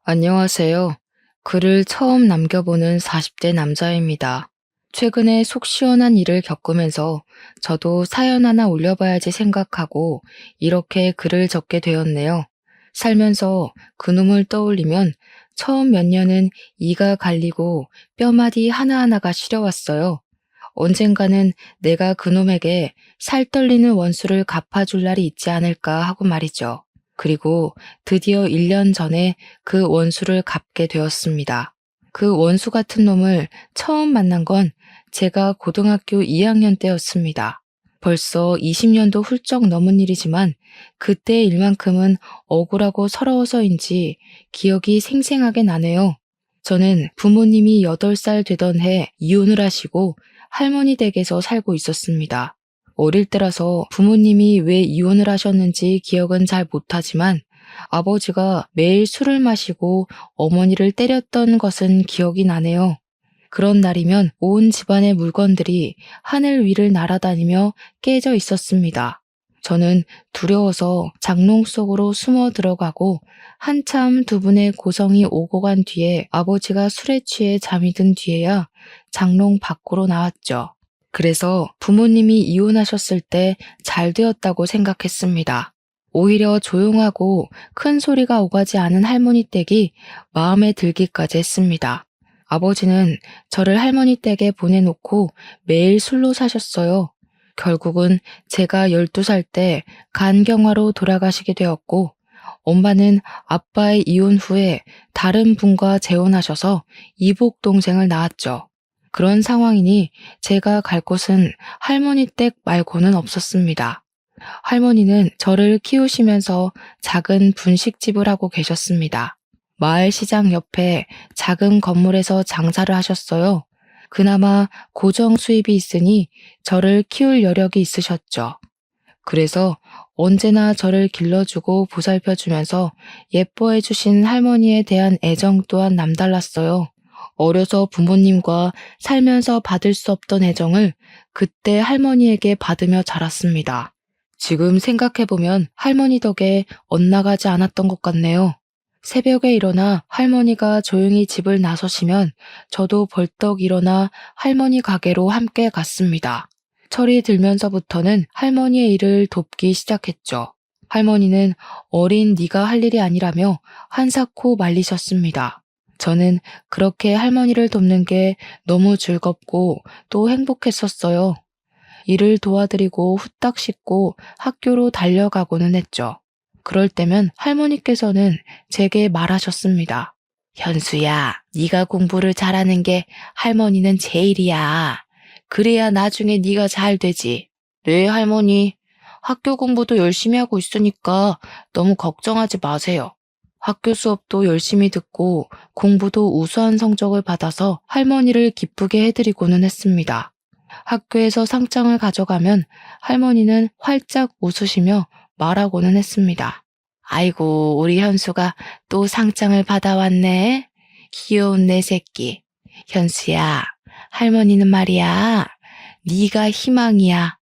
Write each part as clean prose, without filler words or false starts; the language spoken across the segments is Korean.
안녕하세요. 글을 처음 남겨보는 40대 남자입니다. 최근에 속 시원한 일을 겪으면서 저도 사연 하나 올려봐야지 생각하고 이렇게 글을 적게 되었네요. 살면서 그놈을 떠올리면 처음 몇 년은 이가 갈리고 뼈마디 하나하나가 시려왔어요. 언젠가는 내가 그놈에게 살 떨리는 원수를 갚아줄 날이 있지 않을까 하고 말이죠. 그리고 드디어 1년 전에 그 원수를 갚게 되었습니다. 그 원수 같은 놈을 처음 만난 건 제가 고등학교 2학년 때였습니다. 벌써 20년도 훌쩍 넘은 일이지만 그때 일만큼은 억울하고 서러워서인지 기억이 생생하게 나네요. 저는 부모님이 8살 되던 해 이혼을 하시고 할머니 댁에서 살고 있었습니다. 어릴 때라서 부모님이 왜 이혼을 하셨는지 기억은 잘 못하지만 아버지가 매일 술을 마시고 어머니를 때렸던 것은 기억이 나네요. 그런 날이면 온 집안의 물건들이 하늘 위를 날아다니며 깨져 있었습니다. 저는 두려워서 장롱 속으로 숨어 들어가고 한참 두 분의 고성이 오고 간 뒤에 아버지가 술에 취해 잠이 든 뒤에야 장롱 밖으로 나왔죠. 그래서 부모님이 이혼하셨을 때 잘 되었다고 생각했습니다. 오히려 조용하고 큰 소리가 오가지 않은 할머니 댁이 마음에 들기까지 했습니다. 아버지는 저를 할머니 댁에 보내놓고 매일 술로 사셨어요. 결국은 제가 12살 때 간경화로 돌아가시게 되었고, 엄마는 아빠의 이혼 후에 다른 분과 재혼하셔서 이복 동생을 낳았죠. 그런 상황이니 제가 갈 곳은 할머니 댁 말고는 없었습니다. 할머니는 저를 키우시면서 작은 분식집을 하고 계셨습니다. 마을 시장 옆에 작은 건물에서 장사를 하셨어요. 그나마 고정 수입이 있으니 저를 키울 여력이 있으셨죠. 그래서 언제나 저를 길러주고 보살펴주면서 예뻐해 주신 할머니에 대한 애정 또한 남달랐어요. 어려서 부모님과 살면서 받을 수 없던 애정을 그때 할머니에게 받으며 자랐습니다. 지금 생각해보면 할머니 덕에 엇나가지 않았던 것 같네요. 새벽에 일어나 할머니가 조용히 집을 나서시면 저도 벌떡 일어나 할머니 가게로 함께 갔습니다. 철이 들면서부터는 할머니의 일을 돕기 시작했죠. 할머니는 어린 네가 할 일이 아니라며 한사코 말리셨습니다. 저는 그렇게 할머니를 돕는 게 너무 즐겁고 또 행복했었어요. 일을 도와드리고 후딱 씻고 학교로 달려가고는 했죠. 그럴 때면 할머니께서는 제게 말하셨습니다. 현수야, 네가 공부를 잘하는 게 할머니는 제일이야. 그래야 나중에 네가 잘 되지. 네, 할머니. 학교 공부도 열심히 하고 있으니까 너무 걱정하지 마세요. 학교 수업도 열심히 듣고 공부도 우수한 성적을 받아서 할머니를 기쁘게 해드리고는 했습니다. 학교에서 상장을 가져가면 할머니는 활짝 웃으시며 말하고는 했습니다. 아이고, 우리 현수가 또 상장을 받아왔네. 귀여운 내 새끼. 현수야, 할머니는 말이야. 네가 희망이야.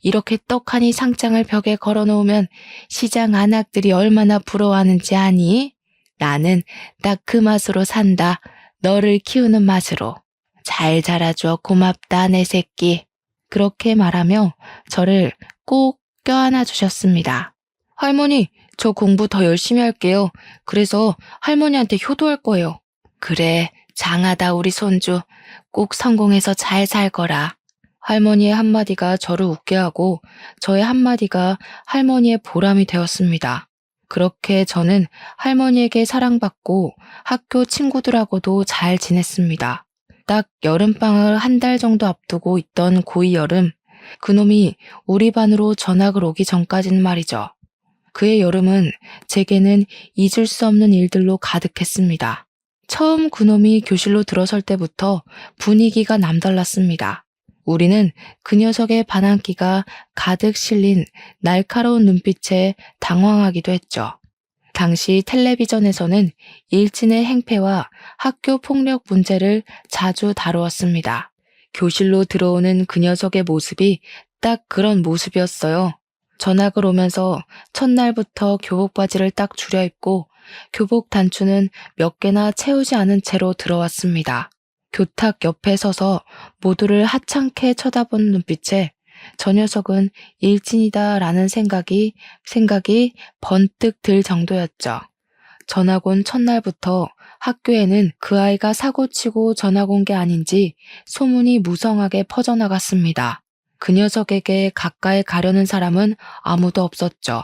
이렇게 떡하니 상장을 벽에 걸어놓으면 시장 안악들이 얼마나 부러워하는지 아니? 나는 딱 그 맛으로 산다. 너를 키우는 맛으로. 잘 자라줘. 고맙다, 내 새끼. 그렇게 말하며 저를 꼭 껴안아 주셨습니다. 할머니, 저 공부 더 열심히 할게요. 그래서 할머니한테 효도할 거예요. 그래, 장하다 우리 손주. 꼭 성공해서 잘 살 거라. 할머니의 한마디가 저를 웃게 하고 저의 한마디가 할머니의 보람이 되었습니다. 그렇게 저는 할머니에게 사랑받고 학교 친구들하고도 잘 지냈습니다. 딱 여름방학을 한 달 정도 앞두고 있던 고2 여름, 그놈이 우리 반으로 전학을 오기 전까지는 말이죠. 그의 여름은 제게는 잊을 수 없는 일들로 가득했습니다. 처음 그놈이 교실로 들어설 때부터 분위기가 남달랐습니다. 우리는 그 녀석의 반항기가 가득 실린 날카로운 눈빛에 당황하기도 했죠. 당시 텔레비전에서는 일진의 행패와 학교 폭력 문제를 자주 다루었습니다. 교실로 들어오는 그 녀석의 모습이 딱 그런 모습이었어요. 전학을 오면서 첫날부터 교복 바지를 딱 줄여입고 교복 단추는 몇 개나 채우지 않은 채로 들어왔습니다. 교탁 옆에 서서 모두를 하찮게 쳐다보는 눈빛에 저 녀석은 일진이다라는 생각이 번뜩 들 정도였죠. 전학 온 첫날부터 학교에는 그 아이가 사고치고 전학 온 게 아닌지 소문이 무성하게 퍼져나갔습니다. 그 녀석에게 가까이 가려는 사람은 아무도 없었죠.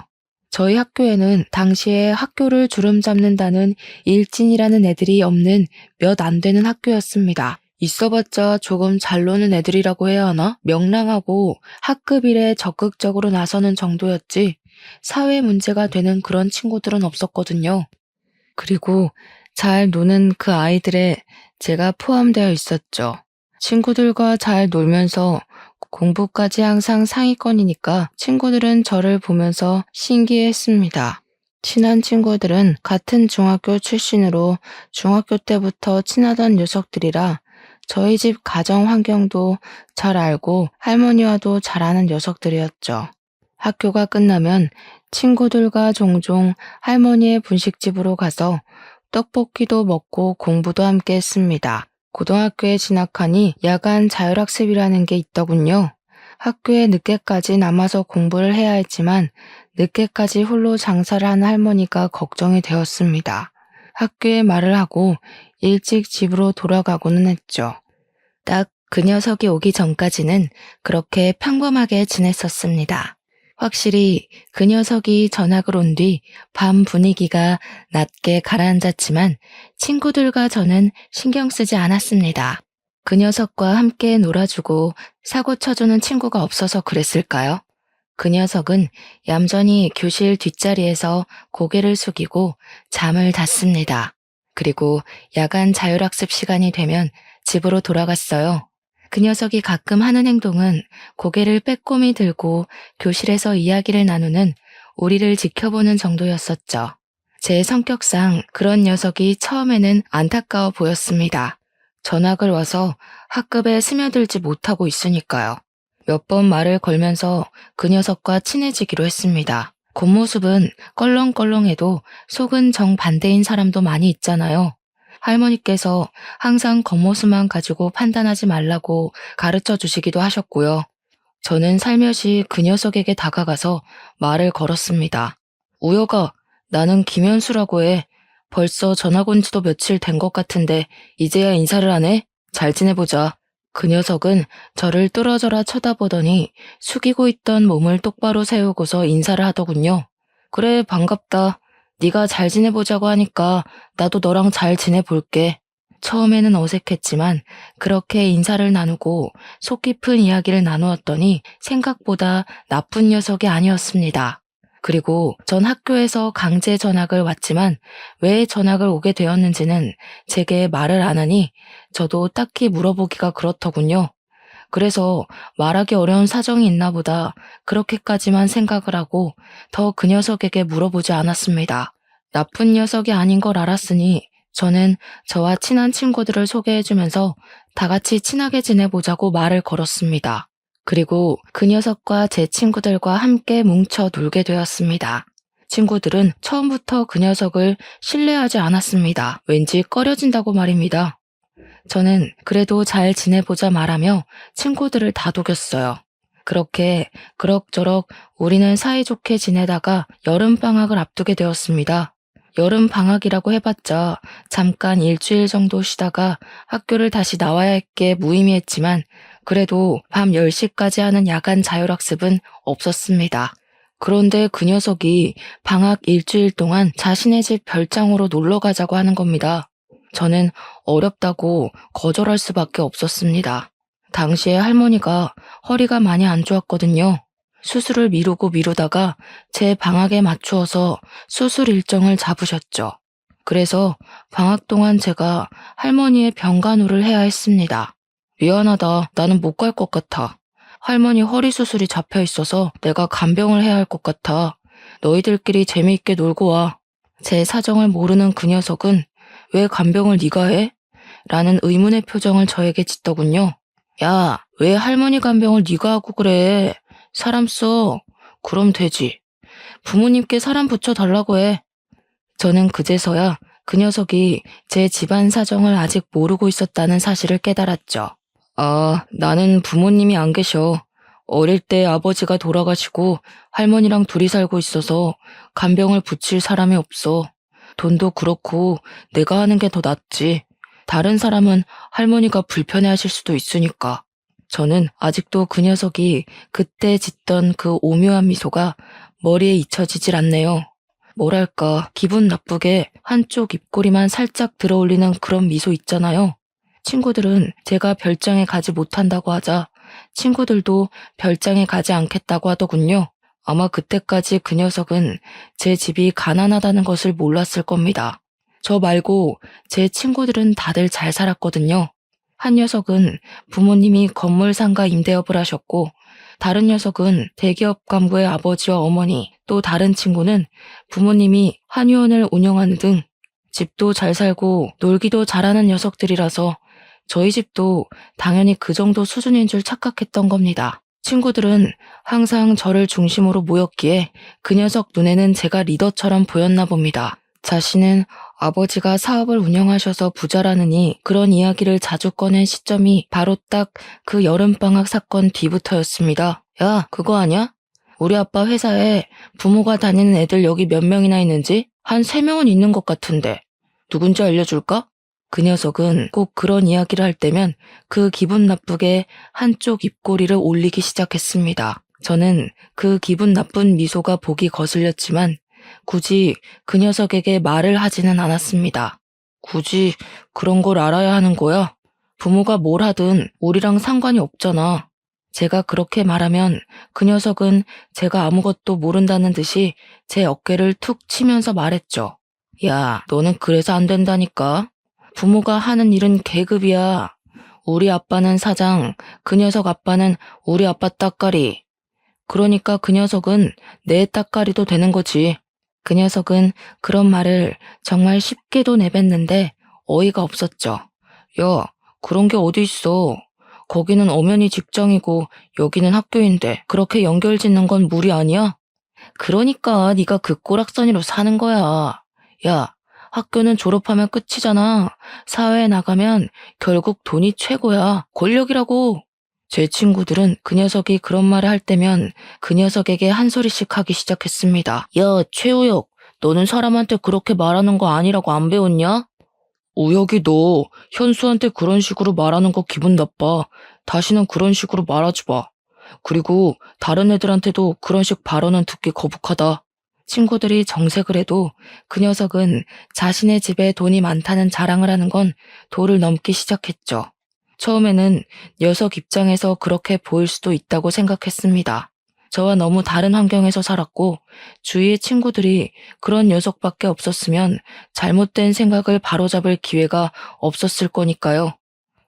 저희 학교에는 당시에 학교를 주름잡는다는 일진이라는 애들이 없는 몇 안 되는 학교였습니다. 있어봤자 조금 잘 노는 애들이라고 해야 하나? 명랑하고 학급 일에 적극적으로 나서는 정도였지 사회 문제가 되는 그런 친구들은 없었거든요. 그리고 잘 노는 그 아이들에 제가 포함되어 있었죠. 친구들과 잘 놀면서 공부까지 항상 상위권이니까 친구들은 저를 보면서 신기해했습니다. 친한 친구들은 같은 중학교 출신으로 중학교 때부터 친하던 녀석들이라 저희 집 가정 환경도 잘 알고 할머니와도 잘 아는 녀석들이었죠. 학교가 끝나면 친구들과 종종 할머니의 분식집으로 가서 떡볶이도 먹고 공부도 함께 했습니다. 고등학교에 진학하니 야간 자율학습이라는 게 있더군요. 학교에 늦게까지 남아서 공부를 해야 했지만 늦게까지 홀로 장사를 하는 할머니가 걱정이 되었습니다. 학교에 말을 하고 일찍 집으로 돌아가고는 했죠. 딱 그 녀석이 오기 전까지는 그렇게 평범하게 지냈었습니다. 확실히 그 녀석이 전학을 온 뒤 밤 분위기가 낮게 가라앉았지만 친구들과 저는 신경 쓰지 않았습니다. 그 녀석과 함께 놀아주고 사고 쳐주는 친구가 없어서 그랬을까요? 그 녀석은 얌전히 교실 뒷자리에서 고개를 숙이고 잠을 잤습니다. 그리고 야간 자율학습 시간이 되면 집으로 돌아갔어요. 그 녀석이 가끔 하는 행동은 고개를 빼꼼히 들고 교실에서 이야기를 나누는 우리를 지켜보는 정도였었죠. 제 성격상 그런 녀석이 처음에는 안타까워 보였습니다. 전학을 와서 학급에 스며들지 못하고 있으니까요. 몇 번 말을 걸면서 그 녀석과 친해지기로 했습니다. 겉모습은 껄렁껄렁해도 속은 정반대인 사람도 많이 있잖아요. 할머니께서 항상 겉모습만 가지고 판단하지 말라고 가르쳐 주시기도 하셨고요. 저는 살며시 그 녀석에게 다가가서 말을 걸었습니다. 우여가, 나는 김현수라고 해. 벌써 전학 온 지도 며칠 된 것 같은데 이제야 인사를 하네? 잘 지내보자. 그 녀석은 저를 뚫어져라 쳐다보더니 숙이고 있던 몸을 똑바로 세우고서 인사를 하더군요. 그래, 반갑다. 네가 잘 지내보자고 하니까 나도 너랑 잘 지내볼게. 처음에는 어색했지만 그렇게 인사를 나누고 속 깊은 이야기를 나누었더니 생각보다 나쁜 녀석이 아니었습니다. 그리고 전 학교에서 강제 전학을 왔지만 왜 전학을 오게 되었는지는 제게 말을 안 하니 저도 딱히 물어보기가 그렇더군요. 그래서 말하기 어려운 사정이 있나 보다 그렇게까지만 생각을 하고 더 그 녀석에게 물어보지 않았습니다. 나쁜 녀석이 아닌 걸 알았으니 저는 저와 친한 친구들을 소개해주면서 다 같이 친하게 지내보자고 말을 걸었습니다. 그리고 그 녀석과 제 친구들과 함께 뭉쳐 놀게 되었습니다. 친구들은 처음부터 그 녀석을 신뢰하지 않았습니다. 왠지 꺼려진다고 말입니다. 저는 그래도 잘 지내보자 말하며 친구들을 다독였어요. 그렇게 그럭저럭 우리는 사이좋게 지내다가 여름방학을 앞두게 되었습니다. 여름방학이라고 해봤자 잠깐 일주일 정도 쉬다가 학교를 다시 나와야 할 게 무의미했지만 그래도 밤 10시까지 하는 야간 자율학습은 없었습니다. 그런데 그 녀석이 방학 일주일 동안 자신의 집 별장으로 놀러 가자고 하는 겁니다. 저는 어렵다고 거절할 수밖에 없었습니다. 당시에 할머니가 허리가 많이 안 좋았거든요. 수술을 미루고 미루다가 제 방학에 맞추어서 수술 일정을 잡으셨죠. 그래서 방학 동안 제가 할머니의 병간호를 해야 했습니다. 미안하다. 나는 못 갈 것 같아. 할머니 허리 수술이 잡혀 있어서 내가 간병을 해야 할 것 같아. 너희들끼리 재미있게 놀고 와. 제 사정을 모르는 그 녀석은 왜 간병을 네가 해? 라는 의문의 표정을 저에게 짓더군요. 야, 왜 할머니 간병을 네가 하고 그래? 사람 써. 그럼 되지. 부모님께 사람 붙여달라고 해. 저는 그제서야 그 녀석이 제 집안 사정을 아직 모르고 있었다는 사실을 깨달았죠. 아, 나는 부모님이 안 계셔. 어릴 때 아버지가 돌아가시고 할머니랑 둘이 살고 있어서 간병을 붙일 사람이 없어. 돈도 그렇고 내가 하는 게 더 낫지. 다른 사람은 할머니가 불편해하실 수도 있으니까. 저는 아직도 그 녀석이 그때 짓던 그 오묘한 미소가 머리에 잊혀지질 않네요. 뭐랄까, 기분 나쁘게 한쪽 입꼬리만 살짝 들어올리는 그런 미소 있잖아요. 친구들은 제가 별장에 가지 못한다고 하자 친구들도 별장에 가지 않겠다고 하더군요. 아마 그때까지 그 녀석은 제 집이 가난하다는 것을 몰랐을 겁니다. 저 말고 제 친구들은 다들 잘 살았거든요. 한 녀석은 부모님이 건물 상가 임대업을 하셨고, 다른 녀석은 대기업 간부의 아버지와 어머니, 또 다른 친구는 부모님이 한의원을 운영하는 등 집도 잘 살고 놀기도 잘하는 녀석들이라서 저희 집도 당연히 그 정도 수준인 줄 착각했던 겁니다. 친구들은 항상 저를 중심으로 모였기에 그 녀석 눈에는 제가 리더처럼 보였나 봅니다. 자신은 아버지가 사업을 운영하셔서 부자라느니 그런 이야기를 자주 꺼낸 시점이 바로 딱 그 여름방학 사건 뒤부터였습니다. 야, 그거 아냐? 우리 아빠 회사에 부모가 다니는 애들 여기 몇 명이나 있는지 한 3명은 있는 것 같은데 누군지 알려줄까? 그 녀석은 꼭 그런 이야기를 할 때면 그 기분 나쁘게 한쪽 입꼬리를 올리기 시작했습니다. 저는 그 기분 나쁜 미소가 보기 거슬렸지만 굳이 그 녀석에게 말을 하지는 않았습니다. 굳이 그런 걸 알아야 하는 거야? 부모가 뭘 하든 우리랑 상관이 없잖아. 제가 그렇게 말하면 그 녀석은 제가 아무것도 모른다는 듯이 제 어깨를 툭 치면서 말했죠. 야, 너는 그래서 안 된다니까. 부모가 하는 일은 계급이야. 우리 아빠는 사장, 그 녀석 아빠는 우리 아빠 따까리. 그러니까 그 녀석은 내 따까리도 되는 거지. 그 녀석은 그런 말을 정말 쉽게도 내뱉는데 어이가 없었죠. 야, 그런 게 어디 있어. 거기는 엄연히 직장이고 여기는 학교인데 그렇게 연결짓는 건 무리 아니야? 그러니까 네가 그 꼬락서니로 사는 거야. 야, 학교는 졸업하면 끝이잖아. 사회에 나가면 결국 돈이 최고야. 권력이라고. 제 친구들은 그 녀석이 그런 말을 할 때면 그 녀석에게 한 소리씩 하기 시작했습니다. 야, 최우혁, 너는 사람한테 그렇게 말하는 거 아니라고 안 배웠냐? 우혁이 너 현수한테 그런 식으로 말하는 거 기분 나빠. 다시는 그런 식으로 말하지 마. 그리고 다른 애들한테도 그런 식 발언은 듣기 거북하다. 친구들이 정색을 해도 그 녀석은 자신의 집에 돈이 많다는 자랑을 하는 건 도를 넘기 시작했죠. 처음에는 녀석 입장에서 그렇게 보일 수도 있다고 생각했습니다. 저와 너무 다른 환경에서 살았고 주위의 친구들이 그런 녀석밖에 없었으면 잘못된 생각을 바로잡을 기회가 없었을 거니까요.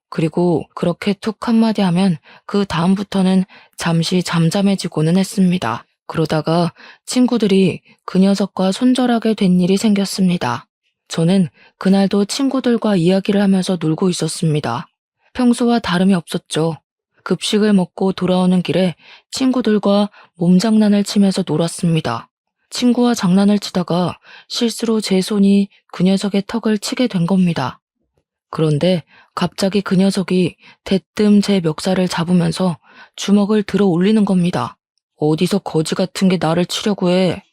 그리고 그렇게 툭 한마디 하면 그 다음부터는 잠시 잠잠해지고는 했습니다. 그러다가 친구들이 그 녀석과 손절하게 된 일이 생겼습니다. 저는 그날도 친구들과 이야기를 하면서 놀고 있었습니다. 평소와 다름이 없었죠. 급식을 먹고 돌아오는 길에 친구들과 몸장난을 치면서 놀았습니다. 친구와 장난을 치다가 실수로 제 손이 그 녀석의 턱을 치게 된 겁니다. 그런데 갑자기 그 녀석이 대뜸 제 멱살을 잡으면서 주먹을 들어 올리는 겁니다. 어디서 거지 같은 게 나를 치려고 해.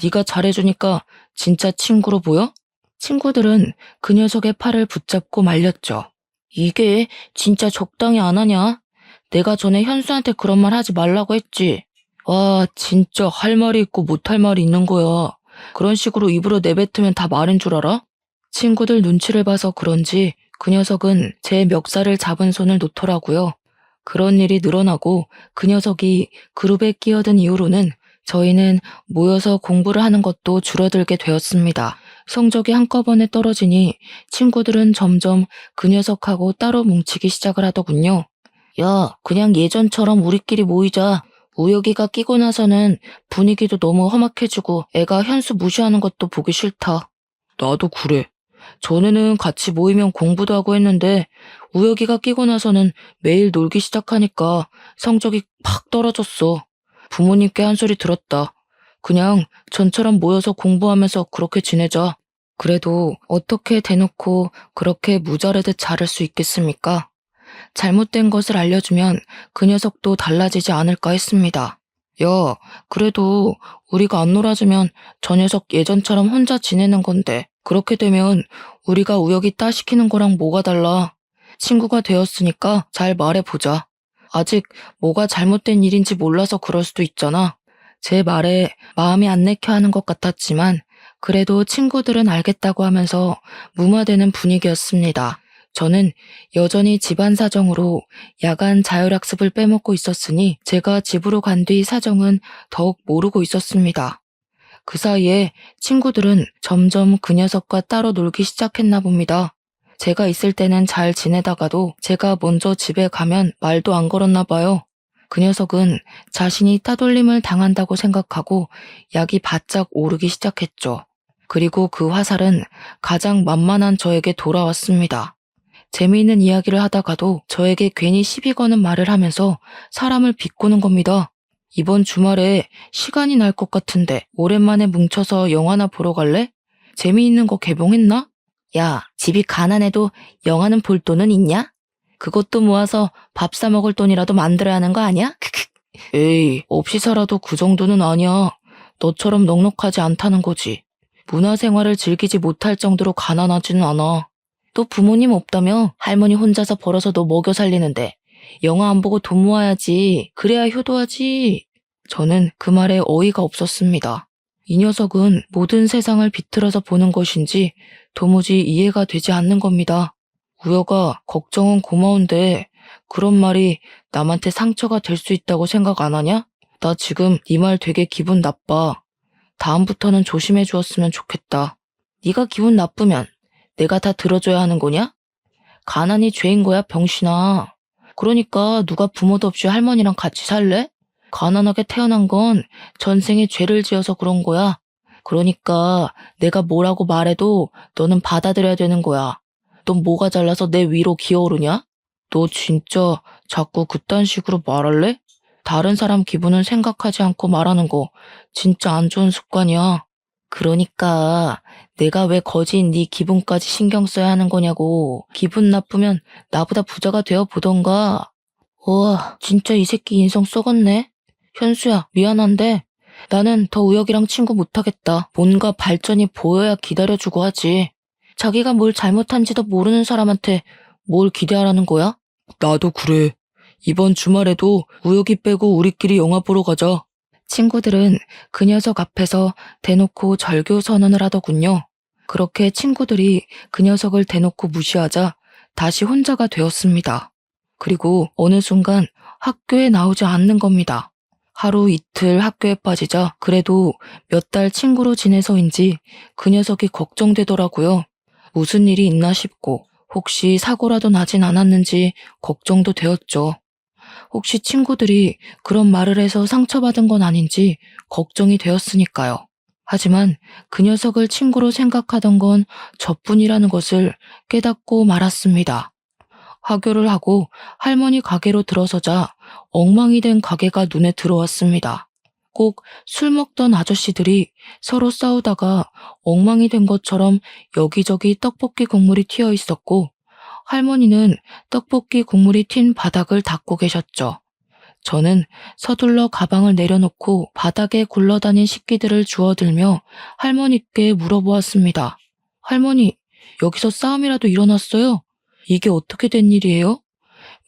네가 잘해주니까 진짜 친구로 보여? 친구들은 그 녀석의 팔을 붙잡고 말렸죠. 이게 진짜 적당히 안 하냐? 내가 전에 현수한테 그런 말 하지 말라고 했지. 와, 진짜 할 말이 있고 못할 말이 있는 거야. 그런 식으로 입으로 내뱉으면 다 말인 줄 알아? 친구들 눈치를 봐서 그런지 그 녀석은 제 멱살을 잡은 손을 놓더라고요. 그런 일이 늘어나고 그 녀석이 그룹에 끼어든 이후로는 저희는 모여서 공부를 하는 것도 줄어들게 되었습니다. 성적이 한꺼번에 떨어지니 친구들은 점점 그 녀석하고 따로 뭉치기 시작을 하더군요. 야, 그냥 예전처럼 우리끼리 모이자. 우혁이가 끼고 나서는 분위기도 너무 험악해지고 애가 현수 무시하는 것도 보기 싫다. 나도 그래. 전에는 같이 모이면 공부도 하고 했는데 우혁이가 끼고 나서는 매일 놀기 시작하니까 성적이 팍 떨어졌어. 부모님께 한 소리 들었다. 그냥 전처럼 모여서 공부하면서 그렇게 지내자. 그래도 어떻게 대놓고 그렇게 무자르듯 자를 수 있겠습니까? 잘못된 것을 알려주면 그 녀석도 달라지지 않을까 했습니다. 야, 그래도 우리가 안 놀아주면 저 녀석 예전처럼 혼자 지내는 건데, 그렇게 되면 우리가 우혁이 따시키는 거랑 뭐가 달라? 친구가 되었으니까 잘 말해보자. 아직 뭐가 잘못된 일인지 몰라서 그럴 수도 있잖아. 제 말에 마음이 안 내켜 하는 것 같았지만 그래도 친구들은 알겠다고 하면서 무마되는 분위기였습니다. 저는 여전히 집안 사정으로 야간 자율학습을 빼먹고 있었으니 제가 집으로 간 뒤 사정은 더욱 모르고 있었습니다. 그 사이에 친구들은 점점 그 녀석과 따로 놀기 시작했나 봅니다. 제가 있을 때는 잘 지내다가도 제가 먼저 집에 가면 말도 안 걸었나 봐요. 그 녀석은 자신이 따돌림을 당한다고 생각하고 약이 바짝 오르기 시작했죠. 그리고 그 화살은 가장 만만한 저에게 돌아왔습니다. 재미있는 이야기를 하다가도 저에게 괜히 시비 거는 말을 하면서 사람을 비꼬는 겁니다. 이번 주말에 시간이 날 것 같은데 오랜만에 뭉쳐서 영화나 보러 갈래? 재미있는 거 개봉했나? 야, 집이 가난해도 영화는 볼 돈은 있냐? 그것도 모아서 밥 사 먹을 돈이라도 만들어야 하는 거 아니야? 에이, 없이 살아도 그 정도는 아니야. 너처럼 넉넉하지 않다는 거지. 문화생활을 즐기지 못할 정도로 가난하지는 않아. 또 부모님 없다며 할머니 혼자서 벌어서 너 먹여 살리는데 영화 안 보고 돈 모아야지. 그래야 효도하지. 저는 그 말에 어이가 없었습니다. 이 녀석은 모든 세상을 비틀어서 보는 것인지 도무지 이해가 되지 않는 겁니다. 우여가 걱정은 고마운데 그런 말이 남한테 상처가 될 수 있다고 생각 안 하냐? 나 지금 네 말 되게 기분 나빠. 다음부터는 조심해 주었으면 좋겠다. 네가 기분 나쁘면 내가 다 들어줘야 하는 거냐? 가난이 죄인 거야, 병신아. 그러니까 누가 부모도 없이 할머니랑 같이 살래? 가난하게 태어난 건 전생에 죄를 지어서 그런 거야. 그러니까 내가 뭐라고 말해도 너는 받아들여야 되는 거야. 넌 뭐가 잘나서 내 위로 기어오르냐? 너 진짜 자꾸 그딴 식으로 말할래? 다른 사람 기분은 생각하지 않고 말하는 거 진짜 안 좋은 습관이야. 그러니까 내가 왜 거지인 네 기분까지 신경 써야 하는 거냐고. 기분 나쁘면 나보다 부자가 되어 보던가. 우와, 진짜 이 새끼 인성 썩었네. 현수야, 미안한데 나는 더 우혁이랑 친구 못하겠다. 뭔가 발전이 보여야 기다려주고 하지. 자기가 뭘 잘못한지도 모르는 사람한테 뭘 기대하라는 거야? 나도 그래. 이번 주말에도 우혁이 빼고 우리끼리 영화 보러 가자. 친구들은 그 녀석 앞에서 대놓고 절교 선언을 하더군요. 그렇게 친구들이 그 녀석을 대놓고 무시하자 다시 혼자가 되었습니다. 그리고 어느 순간 학교에 나오지 않는 겁니다. 하루 이틀 학교에 빠지자 그래도 몇 달 친구로 지내서인지 그 녀석이 걱정되더라고요. 무슨 일이 있나 싶고 혹시 사고라도 나진 않았는지 걱정도 되었죠. 혹시 친구들이 그런 말을 해서 상처받은 건 아닌지 걱정이 되었으니까요. 하지만 그 녀석을 친구로 생각하던 건 저뿐이라는 것을 깨닫고 말았습니다. 하교를 하고 할머니 가게로 들어서자 엉망이 된 가게가 눈에 들어왔습니다. 꼭 술 먹던 아저씨들이 서로 싸우다가 엉망이 된 것처럼 여기저기 떡볶이 국물이 튀어 있었고 할머니는 떡볶이 국물이 튄 바닥을 닦고 계셨죠. 저는 서둘러 가방을 내려놓고 바닥에 굴러다닌 식기들을 주워들며 할머니께 물어보았습니다. 할머니, 여기서 싸움이라도 일어났어요? 이게 어떻게 된 일이에요?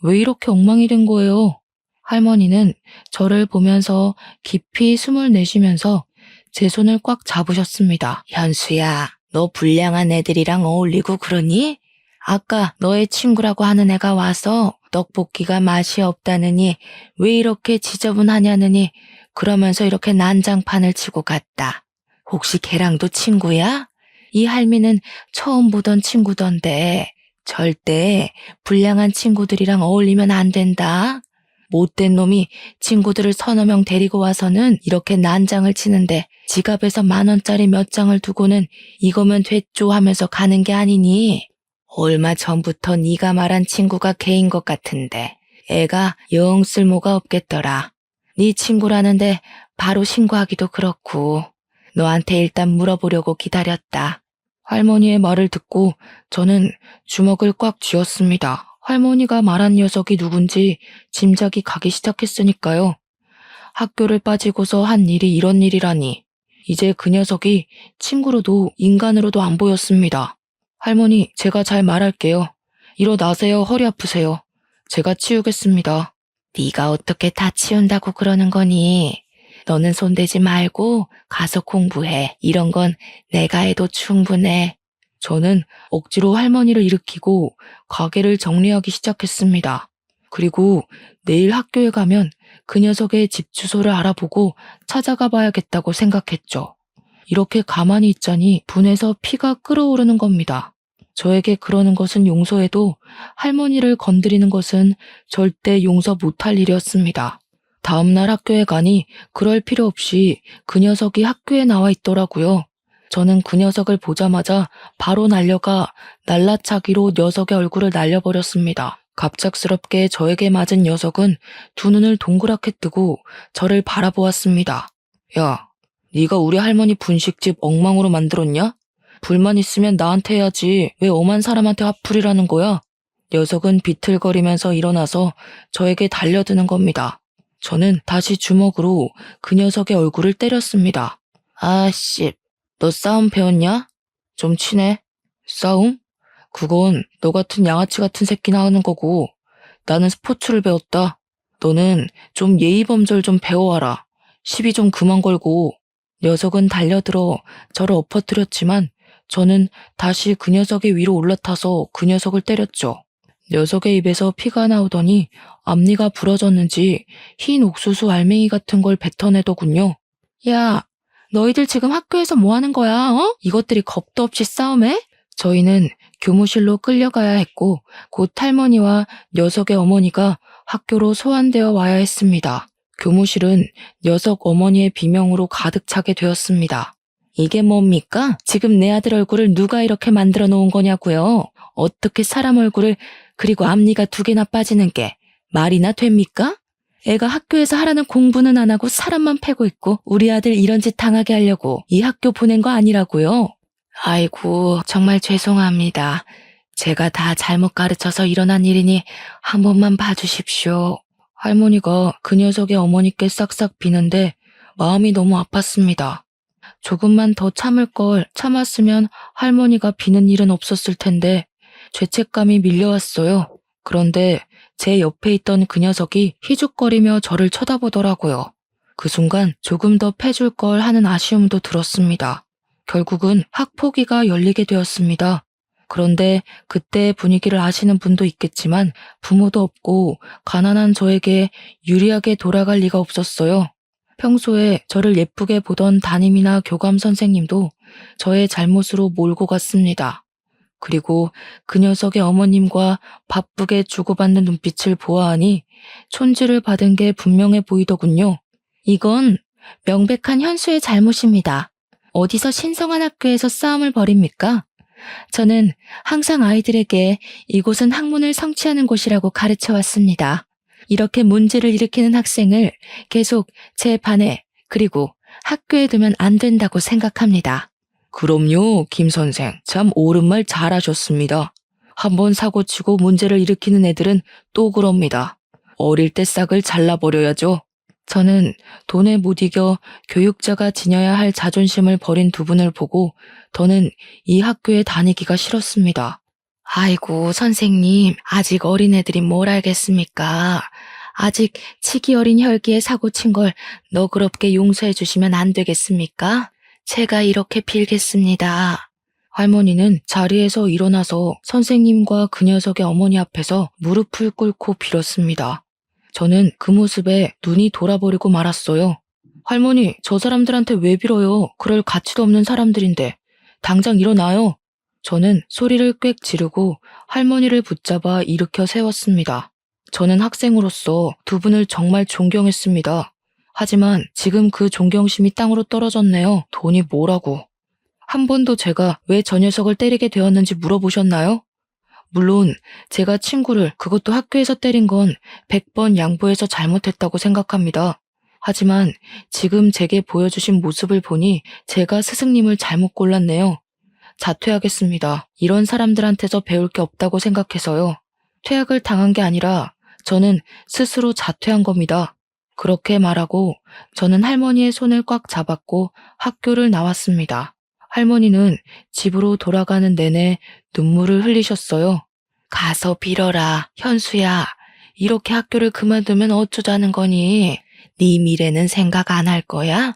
왜 이렇게 엉망이 된 거예요? 할머니는 저를 보면서 깊이 숨을 내쉬면서 제 손을 꽉 잡으셨습니다. 현수야, 너 불량한 애들이랑 어울리고 그러니? 아까 너의 친구라고 하는 애가 와서 떡볶이가 맛이 없다느니 왜 이렇게 지저분하냐느니 그러면서 이렇게 난장판을 치고 갔다. 혹시 걔랑도 친구야? 이 할미는 처음 보던 친구던데 절대 불량한 친구들이랑 어울리면 안 된다. 못된 놈이 친구들을 서너 명 데리고 와서는 이렇게 난장을 치는데 지갑에서 10,000원짜리 몇 장을 두고는 이거면 됐죠 하면서 가는 게 아니니? 얼마 전부터 네가 말한 친구가 걔인 것 같은데 애가 영 쓸모가 없겠더라. 네 친구라는데 바로 신고하기도 그렇고 너한테 일단 물어보려고 기다렸다. 할머니의 말을 듣고 저는 주먹을 꽉 쥐었습니다. 할머니가 말한 녀석이 누군지 짐작이 가기 시작했으니까요. 학교를 빠지고서 한 일이 이런 일이라니. 이제 그 녀석이 친구로도 인간으로도 안 보였습니다. 할머니, 제가 잘 말할게요. 일어나세요. 허리 아프세요. 제가 치우겠습니다. 네가 어떻게 다 치운다고 그러는 거니? 너는 손대지 말고 가서 공부해. 이런 건 내가 해도 충분해. 저는 억지로 할머니를 일으키고 가게를 정리하기 시작했습니다. 그리고 내일 학교에 가면 그 녀석의 집 주소를 알아보고 찾아가 봐야겠다고 생각했죠. 이렇게 가만히 있자니 분해서 피가 끓어오르는 겁니다. 저에게 그러는 것은 용서해도 할머니를 건드리는 것은 절대 용서 못할 일이었습니다. 다음날 학교에 가니 그럴 필요 없이 그 녀석이 학교에 나와 있더라고요. 저는 그 녀석을 보자마자 바로 날려가 날라차기로 녀석의 얼굴을 날려버렸습니다. 갑작스럽게 저에게 맞은 녀석은 두 눈을 동그랗게 뜨고 저를 바라보았습니다. 야, 네가 우리 할머니 분식집 엉망으로 만들었냐? 불만 있으면 나한테 해야지. 왜 엄한 사람한테 화풀이라는 거야? 녀석은 비틀거리면서 일어나서 저에게 달려드는 겁니다. 저는 다시 주먹으로 그 녀석의 얼굴을 때렸습니다. 아씨, 너 싸움 배웠냐? 좀 치네. 싸움? 그건 너 같은 양아치 같은 새끼나 하는 거고 나는 스포츠를 배웠다. 너는 좀 예의범절 좀 배워와라. 시비 좀 그만 걸고. 녀석은 달려들어 저를 엎어뜨렸지만 저는 다시 그 녀석의 위로 올라타서 그 녀석을 때렸죠. 녀석의 입에서 피가 나오더니 앞니가 부러졌는지 흰 옥수수 알맹이 같은 걸 뱉어내더군요. 야, 너희들 지금 학교에서 뭐 하는 거야, 어? 이것들이 겁도 없이 싸움해? 저희는 교무실로 끌려가야 했고 곧 할머니와 녀석의 어머니가 학교로 소환되어 와야 했습니다. 교무실은 녀석 어머니의 비명으로 가득 차게 되었습니다. 이게 뭡니까? 지금 내 아들 얼굴을 누가 이렇게 만들어 놓은 거냐고요? 어떻게 사람 얼굴을 그리고 앞니가 2개나 빠지는 게 말이나 됩니까? 애가 학교에서 하라는 공부는 안 하고 사람만 패고 있고 우리 아들 이런 짓 당하게 하려고 이 학교 보낸 거 아니라고요? 아이고, 정말 죄송합니다. 제가 다 잘못 가르쳐서 일어난 일이니 한 번만 봐주십시오. 할머니가 그 녀석의 어머니께 싹싹 비는데 마음이 너무 아팠습니다. 조금만 더 참을 걸 참았으면 할머니가 비는 일은 없었을 텐데 죄책감이 밀려왔어요. 그런데 제 옆에 있던 그 녀석이 희죽거리며 저를 쳐다보더라고요. 그 순간 조금 더 패줄 걸 하는 아쉬움도 들었습니다. 결국은 학폭위가 열리게 되었습니다. 그런데 그때의 분위기를 아시는 분도 있겠지만 부모도 없고 가난한 저에게 유리하게 돌아갈 리가 없었어요. 평소에 저를 예쁘게 보던 담임이나 교감 선생님도 저의 잘못으로 몰고 갔습니다. 그리고 그 녀석의 어머님과 바쁘게 주고받는 눈빛을 보아하니 촌지를 받은 게 분명해 보이더군요. 이건 명백한 현수의 잘못입니다. 어디서 신성한 학교에서 싸움을 벌입니까? 저는 항상 아이들에게 이곳은 학문을 성취하는 곳이라고 가르쳐 왔습니다. 이렇게 문제를 일으키는 학생을 계속 제 반에 그리고 학교에 두면 안 된다고 생각합니다. 그럼요, 김 선생. 참 옳은 말 잘하셨습니다. 한번 사고치고 문제를 일으키는 애들은 또 그럽니다. 어릴 때 싹을 잘라버려야죠. 저는 돈에 못 이겨 교육자가 지녀야 할 자존심을 버린 두 분을 보고 더는 이 학교에 다니기가 싫었습니다. 아이고, 선생님, 아직 어린애들이 뭘 알겠습니까? 아직 치기 어린 혈기에 사고 친 걸 너그럽게 용서해 주시면 안 되겠습니까? 제가 이렇게 빌겠습니다. 할머니는 자리에서 일어나서 선생님과 그 녀석의 어머니 앞에서 무릎을 꿇고 빌었습니다. 저는 그 모습에 눈이 돌아버리고 말았어요. 할머니, 저 사람들한테 왜 빌어요? 그럴 가치도 없는 사람들인데. 당장 일어나요. 저는 소리를 꽥 지르고 할머니를 붙잡아 일으켜 세웠습니다. 저는 학생으로서 두 분을 정말 존경했습니다. 하지만 지금 그 존경심이 땅으로 떨어졌네요. 돈이 뭐라고. 한 번도 제가 왜 저 녀석을 때리게 되었는지 물어보셨나요? 물론 제가 친구를 그것도 학교에서 때린 건 100번 양보해서 잘못했다고 생각합니다. 하지만 지금 제게 보여주신 모습을 보니 제가 스승님을 잘못 골랐네요. 자퇴하겠습니다. 이런 사람들한테서 배울 게 없다고 생각해서요. 퇴학을 당한 게 아니라 저는 스스로 자퇴한 겁니다. 그렇게 말하고 저는 할머니의 손을 꽉 잡았고 학교를 나왔습니다. 할머니는 집으로 돌아가는 내내 눈물을 흘리셨어요. 가서 빌어라, 현수야. 이렇게 학교를 그만두면 어쩌자는 거니? 네 미래는 생각 안 할 거야?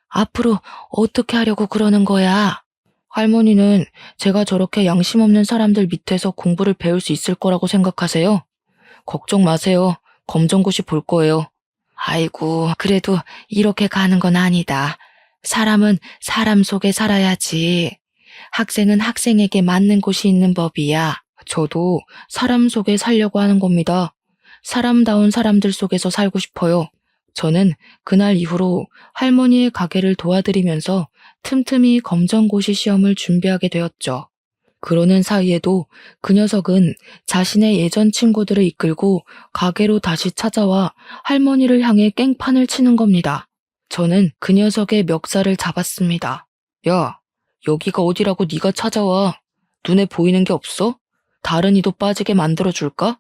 앞으로 어떻게 하려고 그러는 거야? 할머니는 제가 저렇게 양심 없는 사람들 밑에서 공부를 배울 수 있을 거라고 생각하세요? 걱정 마세요. 검정고시 볼 거예요. 아이고, 그래도 이렇게 가는 건 아니다. 사람은 사람 속에 살아야지. 학생은 학생에게 맞는 곳이 있는 법이야. 저도 사람 속에 살려고 하는 겁니다. 사람다운 사람들 속에서 살고 싶어요. 저는 그날 이후로 할머니의 가게를 도와드리면서 틈틈이 검정고시 시험을 준비하게 되었죠. 그러는 사이에도 그 녀석은 자신의 예전 친구들을 이끌고 가게로 다시 찾아와 할머니를 향해 깽판을 치는 겁니다. 저는 그 녀석의 멱살을 잡았습니다. 야, 여기가 어디라고 네가 찾아와. 눈에 보이는 게 없어? 다른 이도 빠지게 만들어줄까?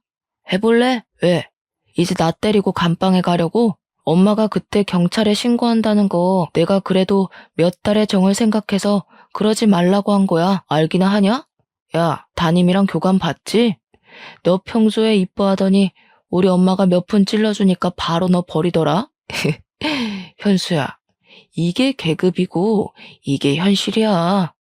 해볼래? 왜? 이제 나 때리고 감방에 가려고? 엄마가 그때 경찰에 신고한다는 거 내가 그래도 몇 달의 정을 생각해서 그러지 말라고 한 거야. 알기나 하냐? 야, 담임이랑 교감 봤지? 너 평소에 이뻐하더니 우리 엄마가 몇 푼 찔러주니까 바로 너 버리더라? 현수야, 이게 계급이고 이게 현실이야.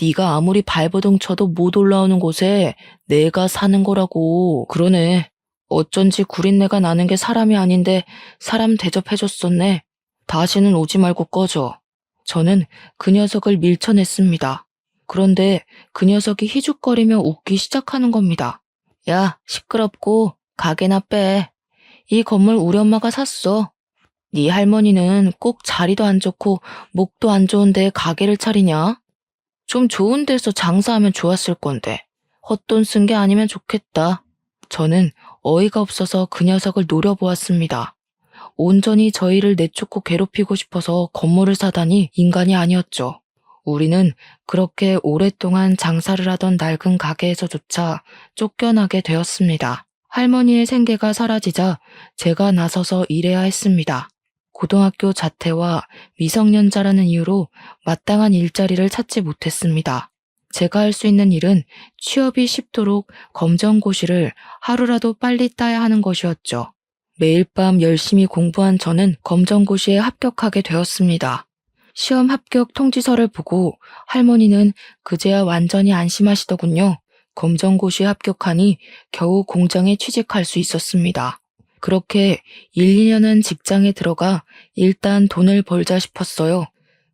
네가 아무리 발버둥 쳐도 못 올라오는 곳에 내가 사는 거라고. 그러네. 어쩐지 구린내가 나는 게 사람이 아닌데 사람 대접해줬었네. 다시는 오지 말고 꺼져. 저는 그 녀석을 밀쳐냈습니다. 그런데 그 녀석이 희죽거리며 웃기 시작하는 겁니다. 야, 시끄럽고 가게나 빼. 이 건물 우리 엄마가 샀어. 네 할머니는 꼭 자리도 안 좋고 목도 안 좋은데 가게를 차리냐? 좀 좋은 데서 장사하면 좋았을 건데 헛돈 쓴 게 아니면 좋겠다. 저는 어이가 없어서 그 녀석을 노려보았습니다. 온전히 저희를 내쫓고 괴롭히고 싶어서 건물을 사다니 인간이 아니었죠. 우리는 그렇게 오랫동안 장사를 하던 낡은 가게에서조차 쫓겨나게 되었습니다. 할머니의 생계가 사라지자 제가 나서서 일해야 했습니다. 고등학교 자퇴와 미성년자라는 이유로 마땅한 일자리를 찾지 못했습니다. 제가 할 수 있는 일은 취업이 쉽도록 검정고시를 하루라도 빨리 따야 하는 것이었죠. 매일 밤 열심히 공부한 저는 검정고시에 합격하게 되었습니다. 시험 합격 통지서를 보고 할머니는 그제야 완전히 안심하시더군요. 검정고시에 합격하니 겨우 공장에 취직할 수 있었습니다. 그렇게 1, 2년은 직장에 들어가 일단 돈을 벌자 싶었어요.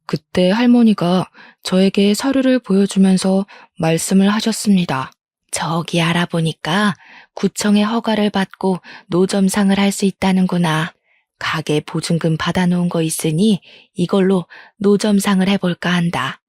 그때 할머니가 저에게 서류를 보여주면서 말씀을 하셨습니다. 저기 알아보니까 구청의 허가를 받고 노점상을 할 수 있다는구나. 가게 보증금 받아놓은 거 있으니 이걸로 노점상을 해볼까 한다.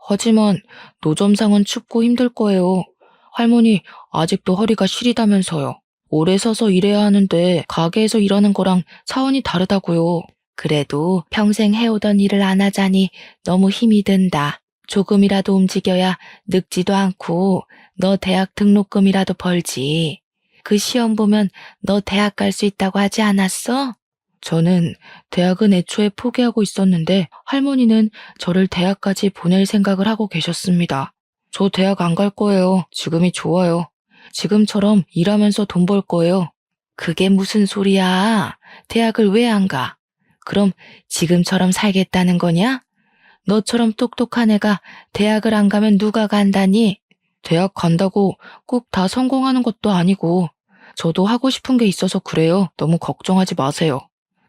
하지만 노점상은 춥고 힘들 거예요. 할머니 아직도 허리가 시리다면서요. 오래 서서 일해야 하는데 가게에서 일하는 거랑 차원이 다르다고요. 그래도 평생 해오던 일을 안 하자니 너무 힘이 든다. 조금이라도 움직여야 늙지도 않고 너 대학 등록금이라도 벌지. 그 시험 보면 너 대학 갈 수 있다고 하지 않았어? 저는 대학은 애초에 포기하고 있었는데 할머니는 저를 대학까지 보낼 생각을 하고 계셨습니다. 저 대학 안 갈 거예요. 지금이 좋아요. 지금처럼 일하면서 돈 벌 거예요. 그게 무슨 소리야? 대학을 왜 안 가? 그럼 지금처럼 살겠다는 거냐? 너처럼 똑똑한 애가 대학을 안 가면 누가 간다니? 대학 간다고 꼭 다 성공하는 것도 아니고 저도 하고 싶은 게 있어서 그래요. 너무 걱정하지 마세요.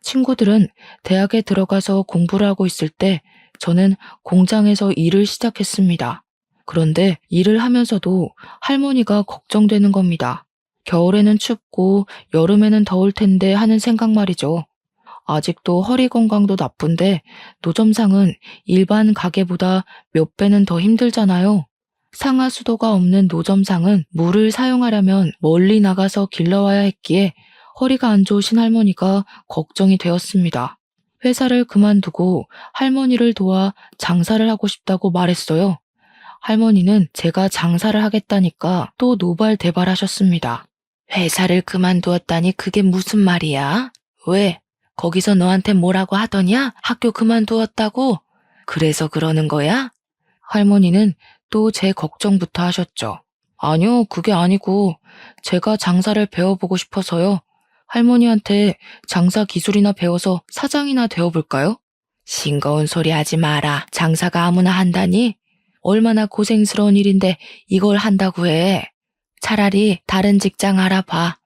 친구들은 대학에 들어가서 공부를 하고 있을 때 저는 공장에서 일을 시작했습니다. 그런데 일을 하면서도 할머니가 걱정되는 겁니다. 겨울에는 춥고 여름에는 더울 텐데 하는 생각 말이죠. 아직도 허리 건강도 나쁜데 노점상은 일반 가게보다 몇 배는 더 힘들잖아요. 상하수도가 없는 노점상은 물을 사용하려면 멀리 나가서 길러와야 했기에 허리가 안 좋으신 할머니가 걱정이 되었습니다. 회사를 그만두고 할머니를 도와 장사를 하고 싶다고 말했어요. 할머니는 제가 장사를 하겠다니까 또 노발대발하셨습니다. 회사를 그만두었다니 그게 무슨 말이야? 왜? 거기서 너한테 뭐라고 하더냐? 학교 그만두었다고? 그래서 그러는 거야? 할머니는 또 제 걱정부터 하셨죠. 아니요, 그게 아니고 제가 장사를 배워보고 싶어서요. 할머니한테 장사 기술이나 배워서 사장이나 되어볼까요? 싱거운 소리 하지 마라. 장사가 아무나 한다니? 얼마나 고생스러운 일인데 이걸 한다고 해. 차라리 다른 직장 알아봐.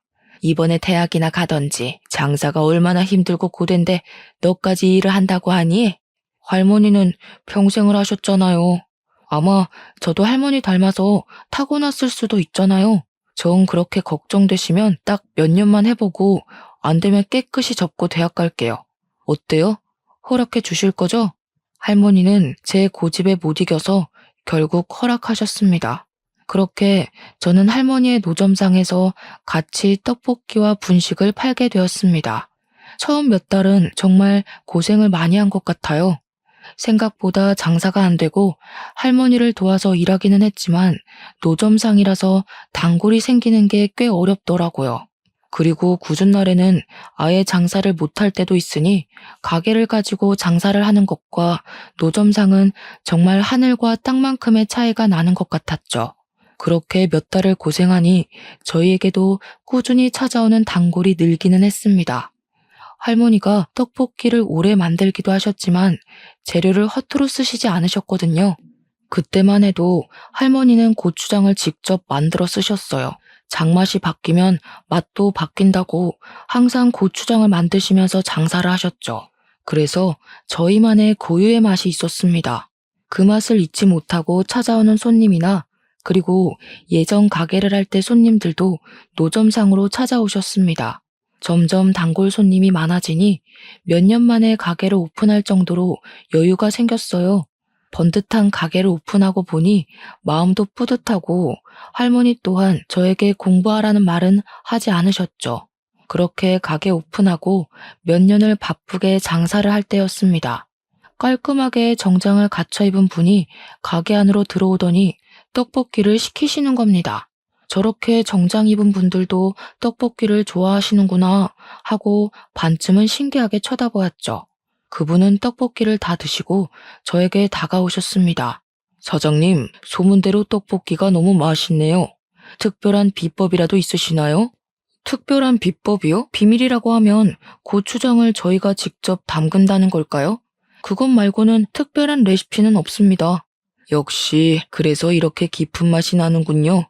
이번에 대학이나 가던지. 장사가 얼마나 힘들고 고된데 너까지 일을 한다고 하니? 할머니는 평생을 하셨잖아요. 아마 저도 할머니 닮아서 타고났을 수도 있잖아요. 정 그렇게 걱정되시면 딱 몇 년만 해보고 안 되면 깨끗이 접고 대학 갈게요. 어때요? 허락해 주실 거죠? 할머니는 제 고집에 못 이겨서 결국 허락하셨습니다. 그렇게 저는 할머니의 노점상에서 같이 떡볶이와 분식을 팔게 되었습니다. 처음 몇 달은 정말 고생을 많이 한 것 같아요. 생각보다 장사가 안 되고 할머니를 도와서 일하기는 했지만 노점상이라서 단골이 생기는 게 꽤 어렵더라고요. 그리고 굳은 날에는 아예 장사를 못할 때도 있으니 가게를 가지고 장사를 하는 것과 노점상은 정말 하늘과 땅만큼의 차이가 나는 것 같았죠. 그렇게 몇 달을 고생하니 저희에게도 꾸준히 찾아오는 단골이 늘기는 했습니다. 할머니가 떡볶이를 오래 만들기도 하셨지만 재료를 허투루 쓰시지 않으셨거든요. 그때만 해도 할머니는 고추장을 직접 만들어 쓰셨어요. 장맛이 바뀌면 맛도 바뀐다고 항상 고추장을 만드시면서 장사를 하셨죠. 그래서 저희만의 고유의 맛이 있었습니다. 그 맛을 잊지 못하고 찾아오는 손님이나 그리고 예전 가게를 할 때 손님들도 노점상으로 찾아오셨습니다. 점점 단골 손님이 많아지니 몇 년 만에 가게를 오픈할 정도로 여유가 생겼어요. 번듯한 가게를 오픈하고 보니 마음도 뿌듯하고 할머니 또한 저에게 공부하라는 말은 하지 않으셨죠. 그렇게 가게 오픈하고 몇 년을 바쁘게 장사를 할 때였습니다. 깔끔하게 정장을 갖춰 입은 분이 가게 안으로 들어오더니 떡볶이를 시키시는 겁니다. 저렇게 정장 입은 분들도 떡볶이를 좋아하시는구나 하고 반쯤은 신기하게 쳐다보았죠. 그분은 떡볶이를 다 드시고 저에게 다가오셨습니다. 사장님, 소문대로 떡볶이가 너무 맛있네요. 특별한 비법이라도 있으시나요? 특별한 비법이요? 비밀이라고 하면 고추장을 저희가 직접 담근다는 걸까요? 그것 말고는 특별한 레시피는 없습니다. 역시 그래서 이렇게 깊은 맛이 나는군요.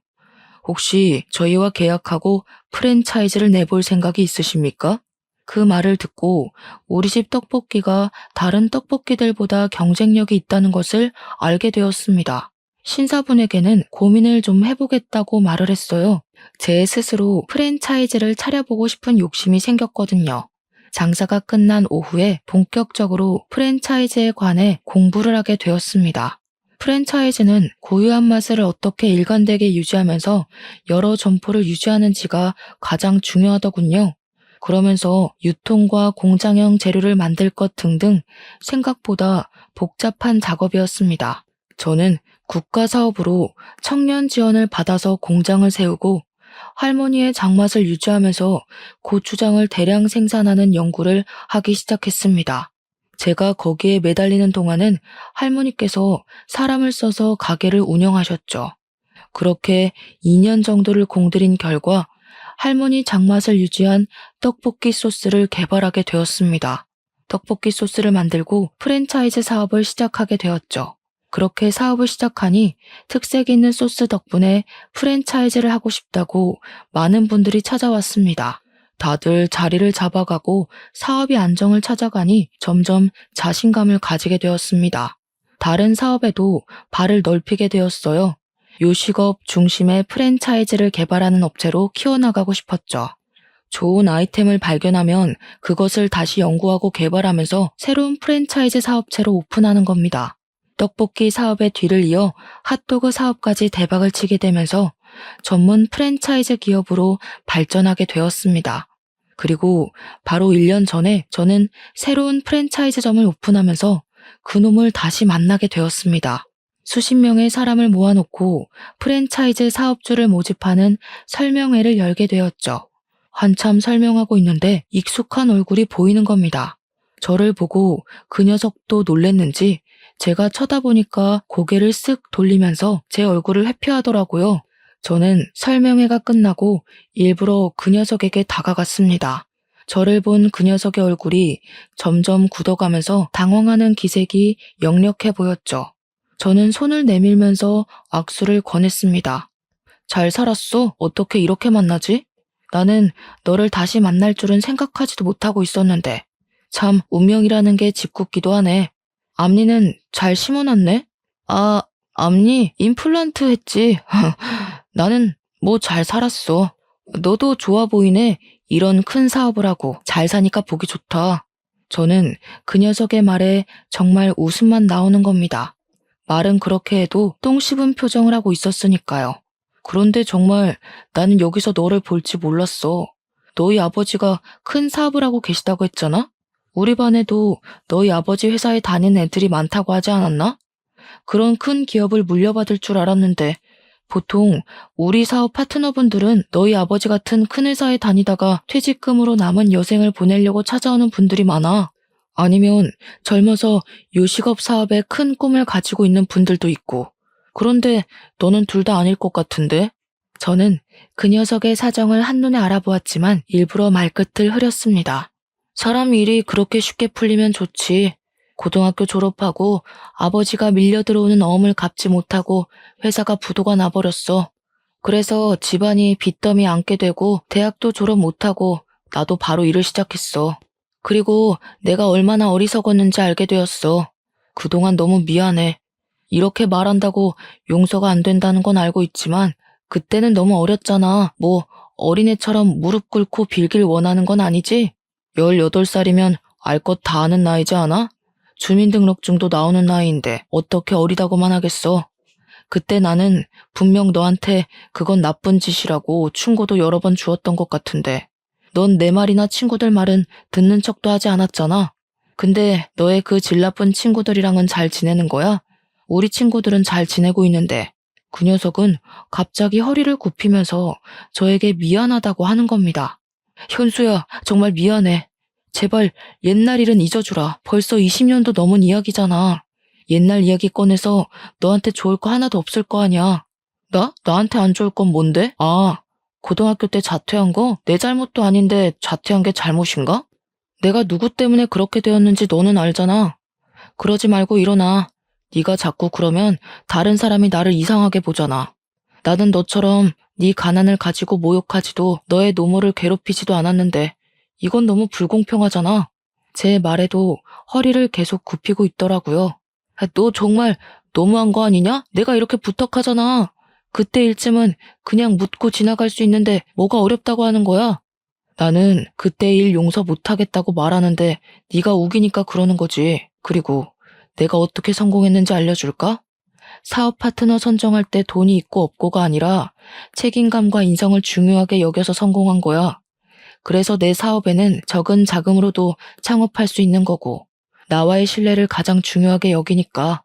혹시 저희와 계약하고 프랜차이즈를 내볼 생각이 있으십니까? 그 말을 듣고 우리 집 떡볶이가 다른 떡볶이들보다 경쟁력이 있다는 것을 알게 되었습니다. 신사분에게는 고민을 좀 해보겠다고 말을 했어요. 제 스스로 프랜차이즈를 차려보고 싶은 욕심이 생겼거든요. 장사가 끝난 오후에 본격적으로 프랜차이즈에 관해 공부를 하게 되었습니다. 프랜차이즈는 고유한 맛을 어떻게 일관되게 유지하면서 여러 점포를 유지하는지가 가장 중요하더군요. 그러면서 유통과 공장형 재료를 만들 것 등등 생각보다 복잡한 작업이었습니다. 저는 국가 사업으로 청년 지원을 받아서 공장을 세우고 할머니의 장맛을 유지하면서 고추장을 대량 생산하는 연구를 하기 시작했습니다. 제가 거기에 매달리는 동안은 할머니께서 사람을 써서 가게를 운영하셨죠. 그렇게 2년 정도를 공들인 결과 할머니 장맛을 유지한 떡볶이 소스를 개발하게 되었습니다. 떡볶이 소스를 만들고 프랜차이즈 사업을 시작하게 되었죠. 그렇게 사업을 시작하니 특색 있는 소스 덕분에 프랜차이즈를 하고 싶다고 많은 분들이 찾아왔습니다. 다들 자리를 잡아가고 사업이 안정을 찾아가니 점점 자신감을 가지게 되었습니다. 다른 사업에도 발을 넓히게 되었어요. 요식업 중심의 프랜차이즈를 개발하는 업체로 키워나가고 싶었죠. 좋은 아이템을 발견하면 그것을 다시 연구하고 개발하면서 새로운 프랜차이즈 사업체로 오픈하는 겁니다. 떡볶이 사업의 뒤를 이어 핫도그 사업까지 대박을 치게 되면서 전문 프랜차이즈 기업으로 발전하게 되었습니다. 그리고 바로 1년 전에 저는 새로운 프랜차이즈점을 오픈하면서 그놈을 다시 만나게 되었습니다. 수십 명의 사람을 모아놓고 프랜차이즈 사업주를 모집하는 설명회를 열게 되었죠. 한참 설명하고 있는데 익숙한 얼굴이 보이는 겁니다. 저를 보고 그 녀석도 놀랬는지 제가 쳐다보니까 고개를 쓱 돌리면서 제 얼굴을 회피하더라고요. 저는 설명회가 끝나고 일부러 그 녀석에게 다가갔습니다. 저를 본 그 녀석의 얼굴이 점점 굳어가면서 당황하는 기색이 역력해 보였죠. 저는 손을 내밀면서 악수를 권했습니다. 잘 살았어? 어떻게 이렇게 만나지? 나는 너를 다시 만날 줄은 생각하지도 못하고 있었는데. 참, 운명이라는 게 짓궂기도 하네. 앞니는 잘 심어놨네? 아, 앞니 임플란트 했지. 나는 뭐 잘 살았어. 너도 좋아 보이네. 이런 큰 사업을 하고 잘 사니까 보기 좋다. 저는 그 녀석의 말에 정말 웃음만 나오는 겁니다. 말은 그렇게 해도 똥 씹은 표정을 하고 있었으니까요. 그런데 정말 나는 여기서 너를 볼지 몰랐어. 너희 아버지가 큰 사업을 하고 계시다고 했잖아? 우리 반에도 너희 아버지 회사에 다니는 애들이 많다고 하지 않았나? 그런 큰 기업을 물려받을 줄 알았는데 보통 우리 사업 파트너분들은 너희 아버지 같은 큰 회사에 다니다가 퇴직금으로 남은 여생을 보내려고 찾아오는 분들이 많아. 아니면 젊어서 요식업 사업에 큰 꿈을 가지고 있는 분들도 있고. 그런데 너는 둘 다 아닐 것 같은데? 저는 그 녀석의 사정을 한눈에 알아보았지만 일부러 말끝을 흐렸습니다. 사람 일이 그렇게 쉽게 풀리면 좋지. 고등학교 졸업하고 아버지가 밀려 들어오는 어음을 갚지 못하고 회사가 부도가 나버렸어. 그래서 집안이 빚더미 안게 되고 대학도 졸업 못하고 나도 바로 일을 시작했어. 그리고 내가 얼마나 어리석었는지 알게 되었어. 그동안 너무 미안해. 이렇게 말한다고 용서가 안 된다는 건 알고 있지만 그때는 너무 어렸잖아. 뭐 어린애처럼 무릎 꿇고 빌길 원하는 건 아니지? 18살이면 알 것 다 아는 나이지 않아? 주민등록증도 나오는 나이인데 어떻게 어리다고만 하겠어. 그때 나는 분명 너한테 그건 나쁜 짓이라고 충고도 여러 번 주었던 것 같은데 넌 내 말이나 친구들 말은 듣는 척도 하지 않았잖아. 근데 너의 그 질 나쁜 친구들이랑은 잘 지내는 거야? 우리 친구들은 잘 지내고 있는데 그 녀석은 갑자기 허리를 굽히면서 저에게 미안하다고 하는 겁니다. 현수야, 정말 미안해. 제발 옛날 일은 잊어주라. 벌써 20년도 넘은 이야기잖아. 옛날 이야기 꺼내서 너한테 좋을 거 하나도 없을 거 아니야. 나한테 안 좋을 건 뭔데? 아, 고등학교 때 자퇴한 거? 내 잘못도 아닌데 자퇴한 게 잘못인가? 내가 누구 때문에 그렇게 되었는지 너는 알잖아. 그러지 말고 일어나. 네가 자꾸 그러면 다른 사람이 나를 이상하게 보잖아. 나는 너처럼 네 가난을 가지고 모욕하지도 너의 노모를 괴롭히지도 않았는데 이건 너무 불공평하잖아. 제 말에도 허리를 계속 굽히고 있더라고요. 너 정말 너무한 거 아니냐? 내가 이렇게 부탁하잖아. 그때 일쯤은 그냥 묻고 지나갈 수 있는데 뭐가 어렵다고 하는 거야? 나는 그때 일 용서 못하겠다고 말하는데 네가 우기니까 그러는 거지. 그리고 내가 어떻게 성공했는지 알려줄까? 사업 파트너 선정할 때 돈이 있고 없고가 아니라 책임감과 인성을 중요하게 여겨서 성공한 거야. 그래서 내 사업에는 적은 자금으로도 창업할 수 있는 거고 나와의 신뢰를 가장 중요하게 여기니까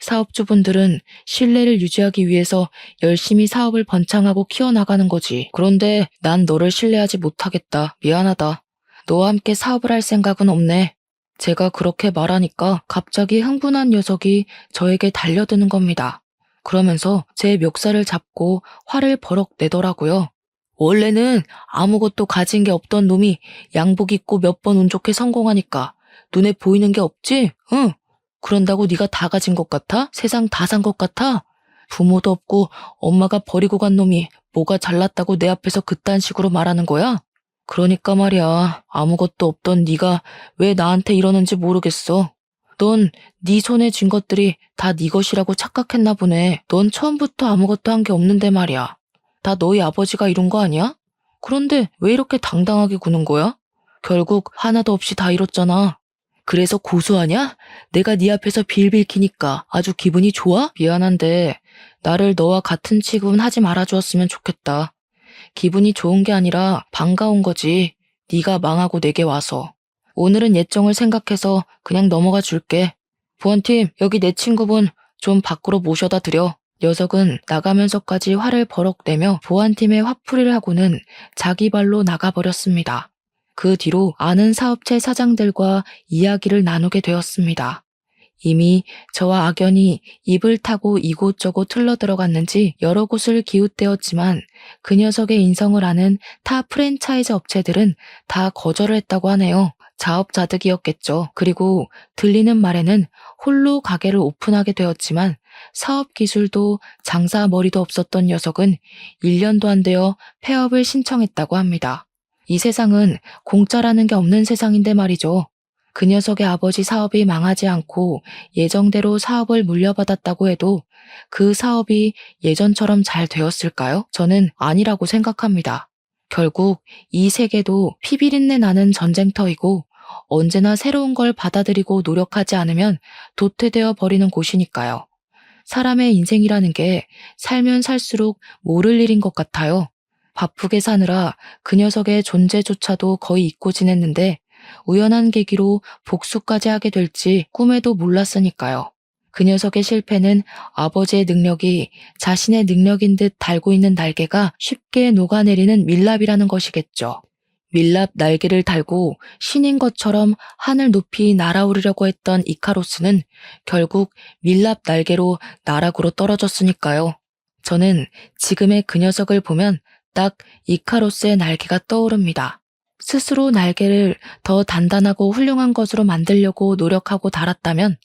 사업주분들은 신뢰를 유지하기 위해서 열심히 사업을 번창하고 키워나가는 거지. 그런데 난 너를 신뢰하지 못하겠다. 미안하다. 너와 함께 사업을 할 생각은 없네. 제가 그렇게 말하니까 갑자기 흥분한 녀석이 저에게 달려드는 겁니다. 그러면서 제 멱살을 잡고 화를 버럭 내더라고요. 원래는 아무것도 가진 게 없던 놈이 양복 입고 몇 번 운 좋게 성공하니까 눈에 보이는 게 없지? 응. 그런다고 네가 다 가진 것 같아? 세상 다 산 것 같아? 부모도 없고 엄마가 버리고 간 놈이 뭐가 잘났다고 내 앞에서 그딴 식으로 말하는 거야? 그러니까 말이야. 아무것도 없던 네가 왜 나한테 이러는지 모르겠어. 넌 네 손에 쥔 것들이 다 네 것이라고 착각했나 보네. 넌 처음부터 아무것도 한 게 없는데 말이야. 다 너희 아버지가 이룬 거 아니야? 그런데 왜 이렇게 당당하게 구는 거야? 결국 하나도 없이 다 이뤘잖아. 그래서 고소하냐? 내가 네 앞에서 빌빌 키니까 아주 기분이 좋아? 미안한데 나를 너와 같은 취급은 하지 말아주었으면 좋겠다. 기분이 좋은 게 아니라 반가운 거지. 네가 망하고 내게 와서. 오늘은 예정을 생각해서 그냥 넘어가 줄게. 보안팀, 여기 내 친구분 좀 밖으로 모셔다 드려. 녀석은 나가면서까지 화를 버럭내며 보안팀에 화풀이를 하고는 자기 발로 나가버렸습니다. 그 뒤로 아는 사업체 사장들과 이야기를 나누게 되었습니다. 이미 저와 악연이 입을 타고 이곳저곳 흘러들어갔는지 여러 곳을 기웃대었지만 그 녀석의 인성을 아는 타 프랜차이즈 업체들은 다 거절을 했다고 하네요. 자업자득이었겠죠. 그리고 들리는 말에는 홀로 가게를 오픈하게 되었지만 사업 기술도 장사 머리도 없었던 녀석은 1년도 안 되어 폐업을 신청했다고 합니다. 이 세상은 공짜라는 게 없는 세상인데 말이죠. 그 녀석의 아버지 사업이 망하지 않고 예정대로 사업을 물려받았다고 해도 그 사업이 예전처럼 잘 되었을까요? 저는 아니라고 생각합니다. 결국 이 세계도 피비린내 나는 전쟁터이고 언제나 새로운 걸 받아들이고 노력하지 않으면 도태되어 버리는 곳이니까요. 사람의 인생이라는 게 살면 살수록 모를 일인 것 같아요. 바쁘게 사느라 그 녀석의 존재조차도 거의 잊고 지냈는데 우연한 계기로 복수까지 하게 될지 꿈에도 몰랐으니까요. 그 녀석의 실패는 아버지의 능력이 자신의 능력인 듯 달고 있는 날개가 쉽게 녹아내리는 밀랍이라는 것이겠죠. 밀랍 날개를 달고 신인 것처럼 하늘 높이 날아오르려고 했던 이카로스는 결국 밀랍 날개로 나락으로 떨어졌으니까요. 저는 지금의 그 녀석을 보면 딱 이카로스의 날개가 떠오릅니다. 스스로 날개를 더 단단하고 훌륭한 것으로 만들려고 노력하고 달았다면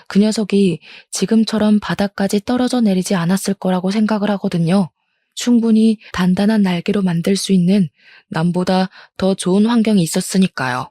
그 녀석이 지금처럼 바닥까지 떨어져 내리지 않았을 거라고 생각을 하거든요. 충분히 단단한 날개로 만들 수 있는 남보다 더 좋은 환경이 있었으니까요.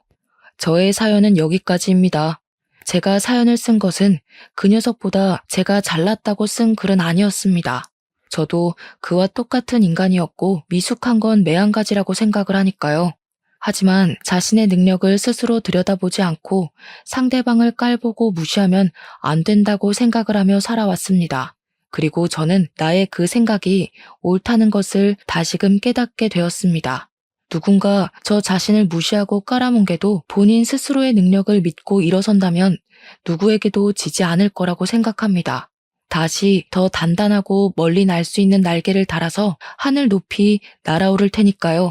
저의 사연은 여기까지입니다. 제가 사연을 쓴 것은 그 녀석보다 제가 잘났다고 쓴 글은 아니었습니다. 저도 그와 똑같은 인간이었고 미숙한 건 매한가지라고 생각을 하니까요. 하지만 자신의 능력을 스스로 들여다보지 않고 상대방을 깔보고 무시하면 안 된다고 생각을 하며 살아왔습니다. 그리고 저는 나의 그 생각이 옳다는 것을 다시금 깨닫게 되었습니다. 누군가 저 자신을 무시하고 깔아뭉개도 본인 스스로의 능력을 믿고 일어선다면 누구에게도 지지 않을 거라고 생각합니다. 다시 더 단단하고 멀리 날 수 있는 날개를 달아서 하늘 높이 날아오를 테니까요.